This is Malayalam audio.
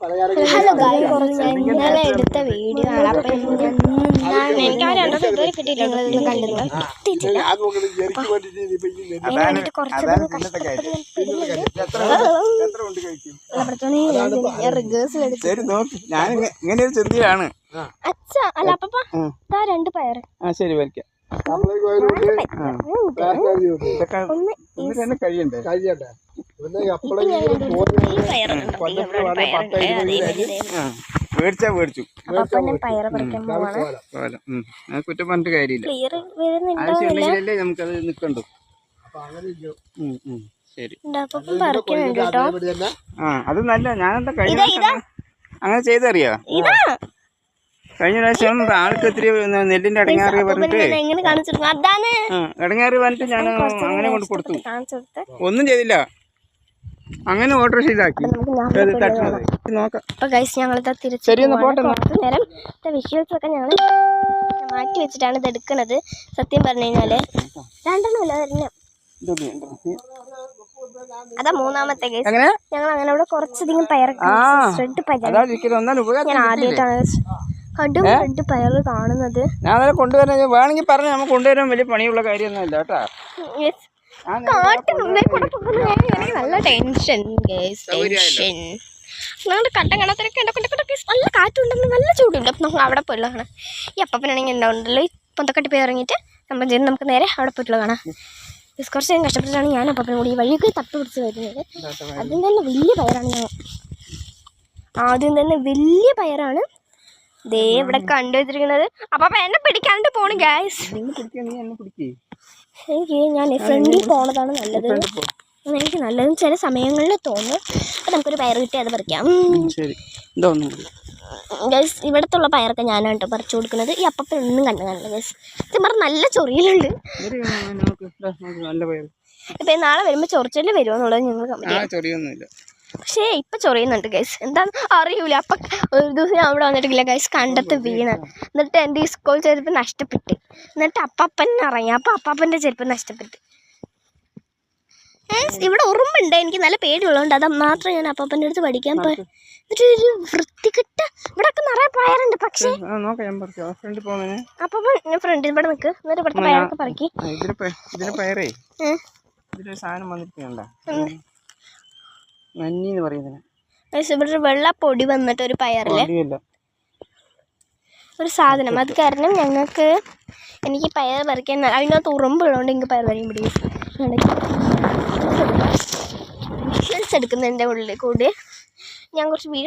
ഹലോ ഗായ്സ്, ഇന്നലെ എടുത്ത വീഡിയോ ആണ്. അപ്പം എനിക്ക് ആ രണ്ടോട്ട് ഇതുവരെ കിട്ടിയില്ല. നിങ്ങളിതൊന്നും കണ്ടില്ല, കിട്ടിയിട്ടില്ല. അതിന് വേണ്ടിയിട്ട് കുറച്ചൊക്കെ കഷ്ടപ്പെട്ട് റിഗേഴ്സൽ എടുത്തു. അച്ഛ അല്ല അപ്പ രണ്ട് പയറ്. ശരി വരയ്ക്കാം. കുറ്റം പറഞ്ഞിട്ട് കാര്യമില്ല. ആവശ്യമുണ്ടെങ്കിലല്ലേ നമുക്കത് നിക്കണ്ടു. ശരി, അത് നല്ല. ഞാനെന്താ കഴിഞ്ഞ അങ്ങനെ ചെയ്തറിയാ? കഴിഞ്ഞ പ്രാവശ്യം ആൾക്ക് ഇത്തിരി നെല്ലിന്റെ ഇടങ്ങാറ് പറഞ്ഞിട്ട് ഞാൻ അങ്ങനെ കൊണ്ട് കൊടുത്തു. ഒന്നും ചെയ്തില്ല, അങ്ങനെ ഓട്ടോറിക്ഷയിലാക്കി. വിഷ്വൽസൊക്കെ ഞങ്ങൾ മാറ്റി വെച്ചിട്ടാണ് ഇത് എടുക്കുന്നത്. സത്യം പറഞ്ഞു കഴിഞ്ഞാല് രണ്ടെണ്ണമല്ല, അതാ മൂന്നാമത്തെ കേസ്. ഞങ്ങൾ അങ്ങനെ ഇവിടെ കുറച്ചധികം പയറൊക്കെ ഞാൻ ആദ്യമായിട്ടാണ് കടും റെഡ് പയറ് കാണുന്നത്. ഞാൻ കൊണ്ടുവരാൻ വേണമെങ്കിൽ പറഞ്ഞു, നമുക്ക് കൊണ്ടുവരാൻ വലിയ പണിയുള്ള കാര്യമൊന്നും ഇല്ല കേട്ടാ. കാട്ടിനുള്ളിൽ കൂടെ പോകുന്ന എനിക്ക് നല്ല ടെൻഷൻ. ഞങ്ങളുടെ കട്ടൻ കണത്തിനൊക്കെ നല്ല കാറ്റുണ്ടെന്ന്, നല്ല ചൂടുണ്ട്. അപ്പം നമുക്ക് അവിടെ പോയിട്ടുള്ള കാണാം. ഈ അപ്പനാണെങ്കിൽ ഉണ്ടാവുന്നുണ്ടല്ലോ, ഈ പൊന്തക്കട്ടി പോയി ഇറങ്ങിയിട്ട് നമ്മൾ ചെയ്ത് നമുക്ക് നേരെ അവിടെ പോയിട്ടുള്ള കാണാം. കുറച്ച് നേരം കഷ്ടപ്പെട്ടിട്ടാണ് ഞാൻ അപ്പനും കൂടി ഈ വഴിയൊക്കെ തപ്പി പിടിച്ച് വരുന്നത്. ആദ്യം തന്നെ വലിയ പയറാണ് ദേ ഇവിടെ കണ്ടുവച്ചിരിക്കുന്നത്. അപ്പൊ എന്നെ പിടിക്കാണ്ട് പോണു ഗൈസ്. എനിക്ക് ഞാൻ ഫ്രണ്ടിൽ പോണതാണ് നല്ലത്, എനിക്ക് നല്ലതും ചില സമയങ്ങളിൽ തോന്നും. അപ്പൊ നമുക്കൊരു പയർ കിട്ടി അത് പറിക്കാം ഗൈസ്. ഇവിടത്തുള്ള പയറൊക്കെ ഞാനാണ് കേട്ടോ പറിച്ചു കൊടുക്കുന്നത്. ഈ അപ്പൻ ഒന്നും കണ്ടു കാണില്ല ഗൈസ്. സത്യം നല്ല ചൊറിയലുണ്ട്. ഇപ്പൊ നാളെ വരുമ്പോ ചൊറിച്ചല് വരുമോ എന്നുള്ളത് ഞങ്ങൾ കമന്റ്. പക്ഷേ ഇപ്പൊ ചൊറിയുന്നുണ്ട് ഗൈസ്, എന്താന്ന് അറിയൂല. അപ്പൊ ഒരു ദിവസം ഞാൻ അവിടെ വന്നിട്ടില്ല ഗൈസ്, കണ്ടത്ത് വീണ്. എന്നിട്ട് എൻ്റെ ഈ സ്കൂൾ ചെരുപ്പ് നഷ്ടപ്പെട്ട്. എന്നിട്ട് അപ്പാപ്പൻ ഇറങ്ങി, അപ്പൊ അപ്പാപ്പൻ്റെ ചെരുപ്പ് നഷ്ടപ്പെട്ട്. ഇവിടെ ഉറുമ്പുണ്ട്, എനിക്ക് നല്ല പേടിയുള്ളതുകൊണ്ട് അത് മാത്രം ഞാൻ അപ്പാപ്പൻ്റെ അടുത്ത് പഠിക്കാൻ പോയി. എന്നിട്ട് ഒരു വൃത്തികെട്ട ഇവിടെ ഒക്കെ നിറയെ പയറുണ്ട്. പക്ഷേ അപ്പാപ്പൻ ഫ്രണ്ട് ഇവിടെ നിൽക്ക്, എന്നിട്ട് ഇവിടുത്തെ പയറൊക്കെ പറക്കി. ഇവിടെ വെള്ള പൊടി വന്നിട്ട് ഒരു പയറില് ഒരു സാധനം, അത് കാരണം എനിക്ക് പയർ പറിക്കാൻ അതിനകത്ത് ഉറുമ്പുള്ളതുകൊണ്ട് എനിക്ക് പയർ പറിയാൻ പിടിക്കും. വിഷ്വൽസ് എടുക്കുന്നതിൻ്റെ ഉള്ളിൽ കൂടി ഞാൻ കുറച്ച്